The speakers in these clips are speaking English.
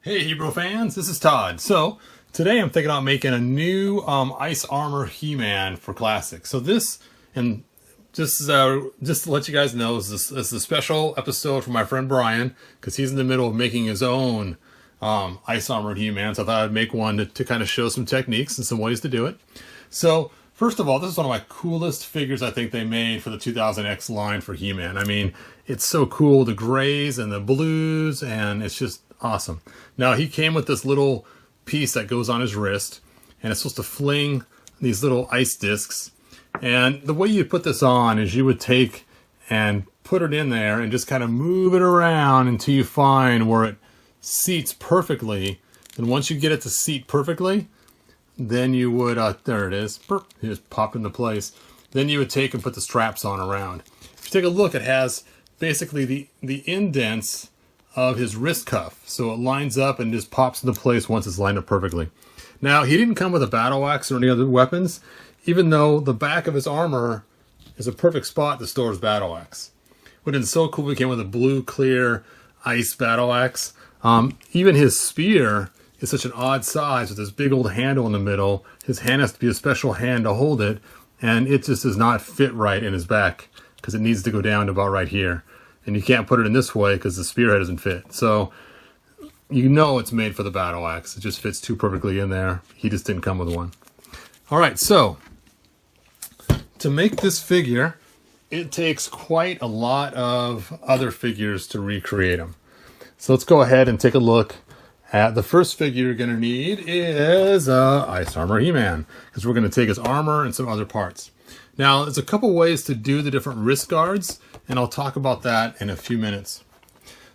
Hey Hebrew fans, this is Todd. So today I'm thinking about making a new Ice Armor He-Man for Classic. So this, and just to let you guys know, this is a special episode for my friend Brian, because he's in the middle of making his own Ice Armor He-Man. So I thought I'd make one to kind of show some techniques and some ways to do it. So first of all, this is one of my coolest figures I think they made for the 2000X line for He-Man. I mean, it's so cool, the grays and the blues, and it's just awesome. Now, he came with this little piece that goes on his wrist, and it's supposed to fling these little ice discs. And the way you put this on is you would take and put it in there and just kind of move it around until you find where it seats perfectly. And once you get it to seat perfectly, then you would, there it is, you just pop into place. Then you would take and put the straps on around. If you take a look, it has basically the indents of his wrist cuff, so it lines up and just pops into place once it's lined up perfectly. Now, he didn't come with a battle axe or any other weapons, even though the back of his armor is a perfect spot to store his battle axe. But it's so cool, he came with a blue clear ice battle axe. Even his spear is such an odd size with this big old handle in the middle. His hand has to be a special hand to hold it, and it just does not fit right in his back because it needs to go down to about right here. And you can't put it in this way because the spearhead doesn't fit. So you know it's made for the battle axe. It just fits too perfectly in there. He just didn't come with one. All right, so to make this figure, it takes quite a lot of other figures to recreate them. So let's go ahead and take a look at the first figure you're going to need is Ice Armor He-Man, because we're going to take his armor and some other parts. Now, there's a couple ways to do the different wrist guards, and I'll talk about that in a few minutes.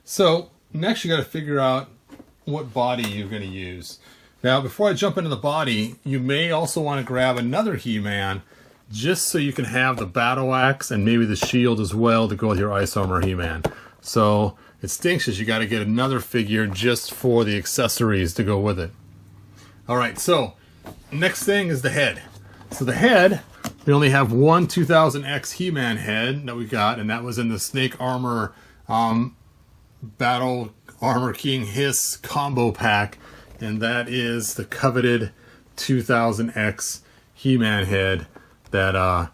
So next you got to figure out what body you're going to use. Now, before I jump into the body, you may also want to grab another He-Man just so you can have the battle axe and maybe the shield as well to go with your Ice Armor He-Man. So it stinks as you got to get another figure just for the accessories to go with it. All right, so next thing is the head. So the head, we only have one 2000X He-Man head that we got, and that was in the Snake Armor Battle Armor King Hiss combo pack, and that is the coveted 2000X He-Man head that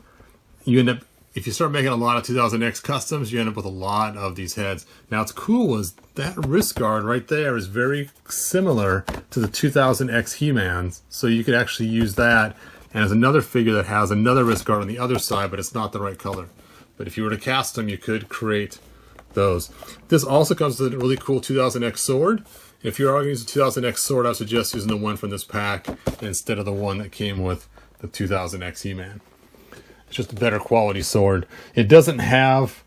you end up, if you start making a lot of 2000X customs, you end up with a lot of these heads. Now, what's cool is that wrist guard right there is very similar to the 2000X He-Mans, so you could actually use that. And there's another figure that has another wrist guard on the other side, but it's not the right color. But if you were to cast them, you could create those. This also comes with a really cool 2000X sword. If you're going to use a 2000X sword, I suggest using the one from this pack instead of the one that came with the 2000X He-Man. It's just a better quality sword. It doesn't have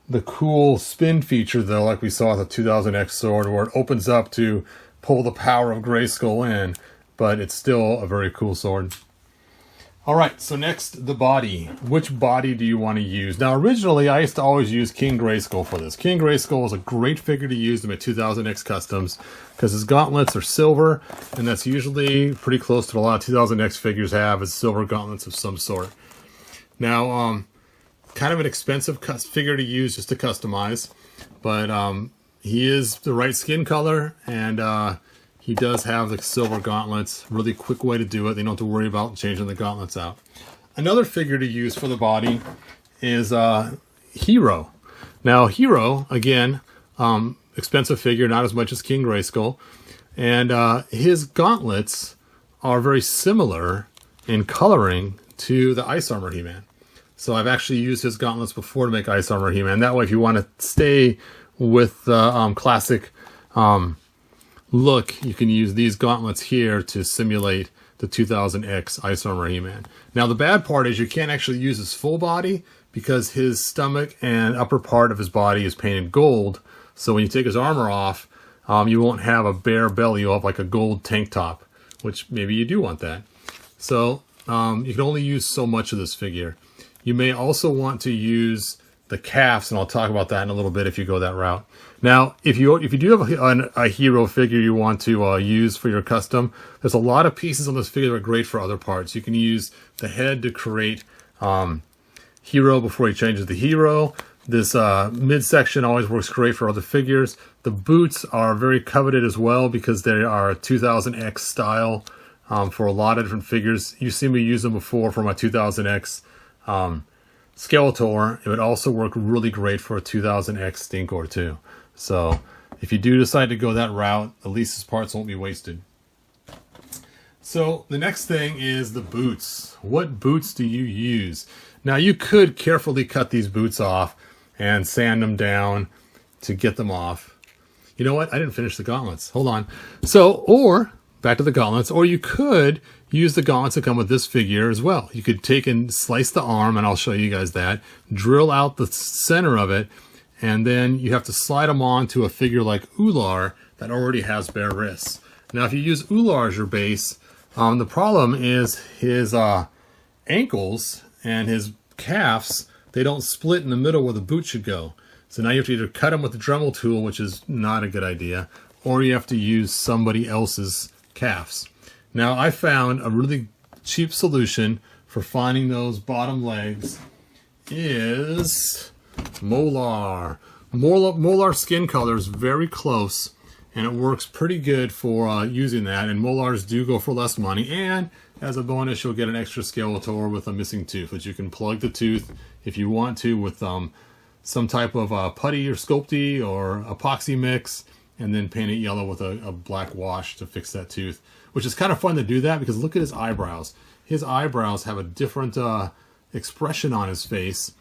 the cool spin feature, though, like we saw with the 2000X sword, where it opens up to pull the power of Grayskull in, but it's still a very cool sword. All right, so next, the body. Which body do you want to use? Now, originally, I used to always use King Grayskull for this. King Grayskull is a great figure to use in my 2000X customs because his gauntlets are silver, and that's usually pretty close to what a lot of 2000X figures have, is silver gauntlets of some sort. Now, kind of an expensive figure to use just to customize, but he is the right skin color, and he does have the silver gauntlets. Really quick way to do it. They don't have to worry about changing the gauntlets out. Another figure to use for the body is Hero. Now, Hero, again, expensive figure, not as much as King Grayskull. And his gauntlets are very similar in coloring to the Ice Armor He-Man. So I've actually used his gauntlets before to make Ice Armor He-Man. That way, if you want to stay with the classic look, you can use these gauntlets here to simulate the 2000X Ice Armor He-Man. Now, the bad part is you can't actually use his full body because his stomach and upper part of his body is painted gold. So when you take his armor off, you won't have a bare belly. You'll have like a gold tank top, which maybe you do want that. So you can only use so much of this figure. You may also want to use the calves, and I'll talk about that in a little bit if you go that route. Now, if you do have a hero figure you want to use for your custom, there's a lot of pieces on this figure that are great for other parts. You can use the head to create Hero before he changes the hero. This midsection always works great for other figures. The boots are very coveted as well because they are a 2000X style for a lot of different figures. You've seen me use them before for my 2000X Skeletor. It would also work really great for a 2000X Stinkor too. So if you do decide to go that route, at least his parts won't be wasted. So the next thing is the boots. What boots do you use? Now you could carefully cut these boots off and sand them down to get them off. You know what? I didn't finish the gauntlets. Hold on. So, or back to the gauntlets, or you could use the gauntlets that come with this figure as well. You could take and slice the arm, and I'll show you guys that, drill out the center of it, and then you have to slide them on to a figure like Ular that already has bare wrists. Now, if you use Ular as your base, the problem is his ankles and his calves, they don't split in the middle where the boot should go. So now you have to either cut them with the Dremel tool, which is not a good idea, or you have to use somebody else's calves. Now I found a really cheap solution for finding those bottom legs is Molar. Molar skin color is very close, and it works pretty good for using that, and Molars do go for less money, and as a bonus you'll get an extra Skeletor with a missing tooth, which you can plug the tooth if you want to with some type of putty or Sculpey or epoxy mix, and then paint it yellow with a black wash to fix that tooth, which is kind of fun to do that because look at his eyebrows. His eyebrows have a different expression on his face,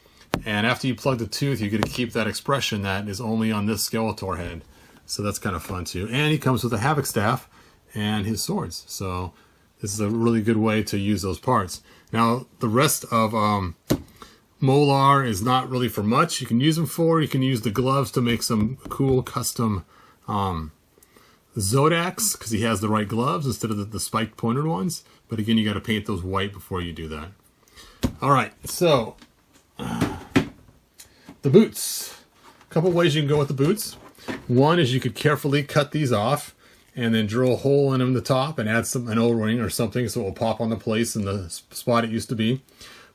and after you plug the tooth you get to keep that expression that is only on this Skeletor head. So that's kind of fun too. And he comes with a Havoc staff and his swords. So this is a really good way to use those parts. Now the rest of Molar is not really for much. You can use them for, you can use the gloves to make some cool custom Zodaks, because he has the right gloves instead of the spiked pointed ones. But again, you got to paint those white before you do that. All right, so the boots. A couple ways you can go with the boots. One is you could carefully cut these off and then drill a hole in them in the top and add an O-ring or something so it will pop on the place in the spot it used to be.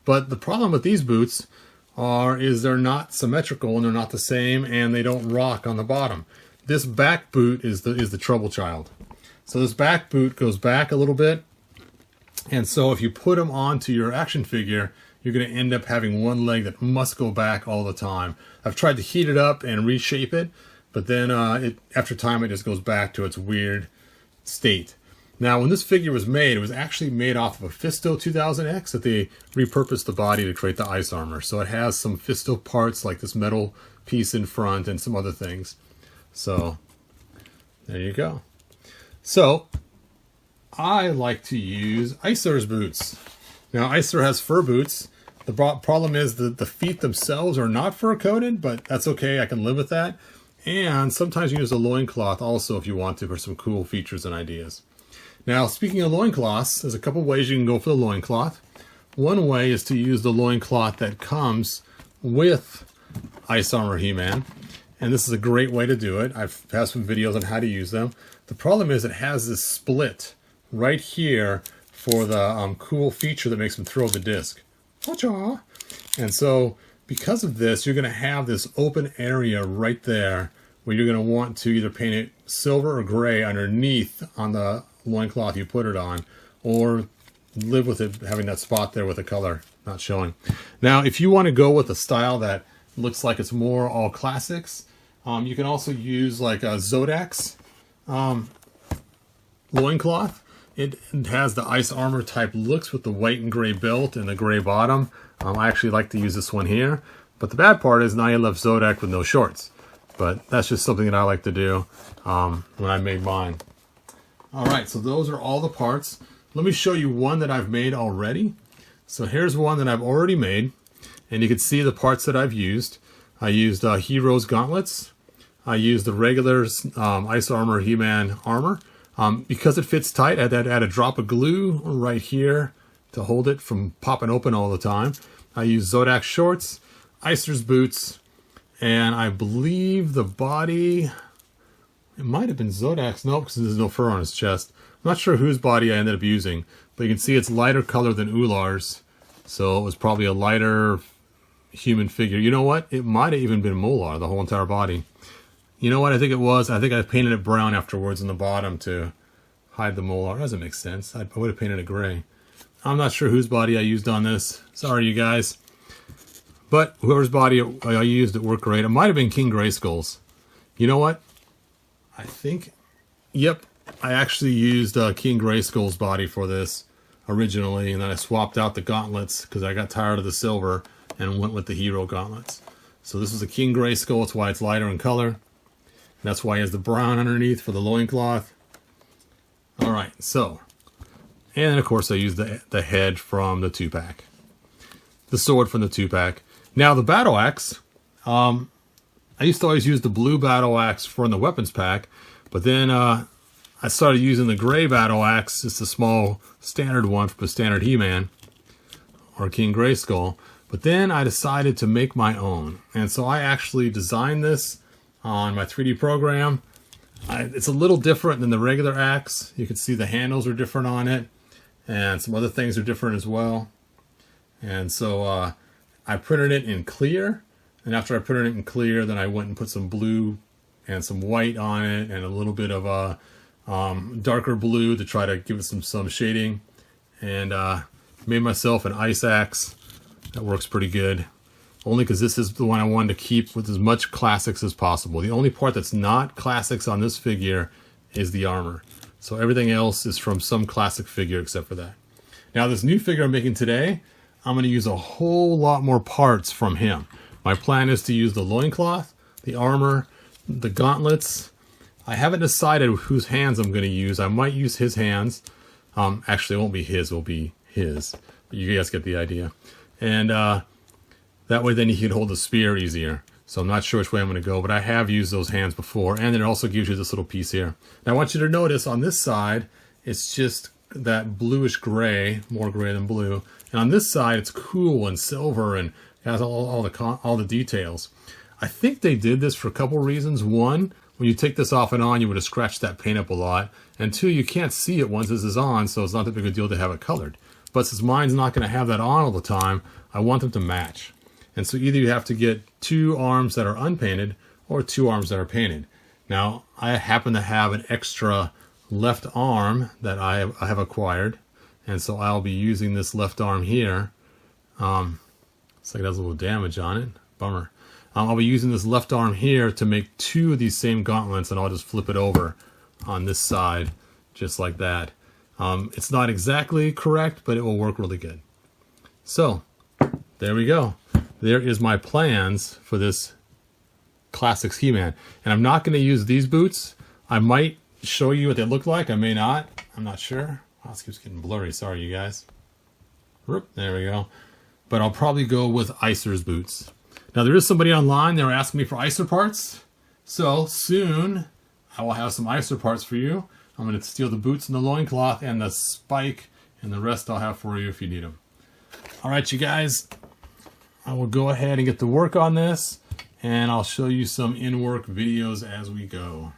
But the problem with these boots is they're not symmetrical and they're not the same, and they don't rock on the bottom. This back boot is the trouble child. So this back boot goes back a little bit, and so if you put them onto your action figure, you're going to end up having one leg that must go back all the time. I've tried to heat it up and reshape it, but then after time it just goes back to its weird state. Now, when this figure was made, it was actually made off of a Fisto 2000X that they repurposed the body to create the ice armor. So it has some Fisto parts like this metal piece in front and some other things. So there you go. So I like to use Icer's boots. Now, Icer has fur boots. The problem is that the feet themselves are not fur coated, but that's okay. I can live with that. And sometimes you use a loincloth also if you want to for some cool features and ideas. Now, speaking of loincloths, there's a couple ways you can go for the loincloth. One way is to use the loincloth that comes with Ice Armor He-Man. And this is a great way to do it. I've had some videos on how to use them. The problem is it has this split right here for the cool feature that makes him throw the disc. Cha-cha! And so, because of this, you're going to have this open area right there where you're going to want to either paint it silver or gray underneath on the loincloth you put it on, or live with it having that spot there with the color not showing. Now, if you want to go with a style that looks like it's more all classics, you can also use like a Zodak's loincloth. It has the ice armor type looks with the white and gray belt and the gray bottom. I actually like to use this one here, but the bad part is now you left Zodak with no shorts. But that's just something that I like to do when I made mine. Alright, so those are all the parts. Let me show you one that I've made already. So here's one that I've already made, and you can see the parts that I've used. I used Heroes gauntlets. I used the regular Ice Armor He-Man armor. Because it fits tight, I had to add a drop of glue right here to hold it from popping open all the time. I used Zodak shorts, Icer's boots, and I believe the body, it might have been Zodak's, no, because there's no fur on his chest. I'm not sure whose body I ended up using, but you can see it's lighter color than Ular's, so it was probably a lighter human figure. You know what? It might have even been molar, the whole entire body. You know what I think it was? I think I painted it brown afterwards in the bottom to hide the molar. That doesn't make sense. I would have painted it gray. I'm not sure whose body I used on this. Sorry, you guys. But whoever's body I used, it worked great. It might have been King Grayskull's. You know what? I think, yep, I actually used King Grayskull's body for this originally, and then I swapped out the gauntlets because I got tired of the silver and went with the hero gauntlets. So this is a King Grayskull. That's why it's lighter in color. That's why he has the brown underneath for the loincloth. All right, so, and then of course I used the head from the 2-pack. The sword from the 2-pack. Now the battle axe, I used to always use the blue battle axe from the weapons pack, but then I started using the gray battle axe. It's a small standard one for the standard He-Man or King Grayskull. But then I decided to make my own, and so I actually designed this on my 3D program. It's a little different than the regular axe. You can see the handles are different on it, and some other things are different as well. And so I printed it in clear, and after I printed it in clear, then I went and put some blue and some white on it, and a little bit of a darker blue to try to give it some shading, and made myself an ice axe that works pretty good. Only because this is the one I wanted to keep with as much classics as possible. The only part that's not classics on this figure is the armor. So everything else is from some classic figure except for that. Now this new figure I'm making today, I'm going to use a whole lot more parts from him. My plan is to use the loincloth, the armor, the gauntlets. I haven't decided whose hands I'm going to use. I might use his hands. Actually, it won't be his, it will be his. But you guys get the idea. And that way then you can hold the spear easier. So I'm not sure which way I'm going to go, but I have used those hands before. And it also gives you this little piece here. Now I want you to notice on this side, it's just that bluish gray, more gray than blue. And on this side, it's cool and silver and has all the details. I think they did this for a couple reasons. One, when you take this off and on, you would have scratched that paint up a lot. And two, you can't see it once this is on, so it's not that big a deal to have it colored. But since mine's not going to have that on all the time, I want them to match. And so either you have to get 2 arms that are unpainted or 2 arms that are painted. Now, I happen to have an extra left arm that I have acquired. And so I'll be using this left arm here. Looks like it has a little damage on it. Bummer. I'll be using this left arm here to make 2 of these same gauntlets, and I'll just flip it over on this side, just like that. It's not exactly correct, but it will work really good. So, there we go. There is my plans for this Classics He-Man. And I'm not going to use these boots. I might show you what they look like. I may not. I'm not sure. Oh, this keeps getting blurry. Sorry, you guys. Whoop, there we go. But I'll probably go with Icer's boots. Now, there is somebody online. They were asking me for Icer parts. So, soon, I will have some Icer parts for you. I'm going to steal the boots and the loincloth and the spike. And the rest I'll have for you if you need them. All right, you guys. I will go ahead and get to work on this, and I'll show you some in-work videos as we go.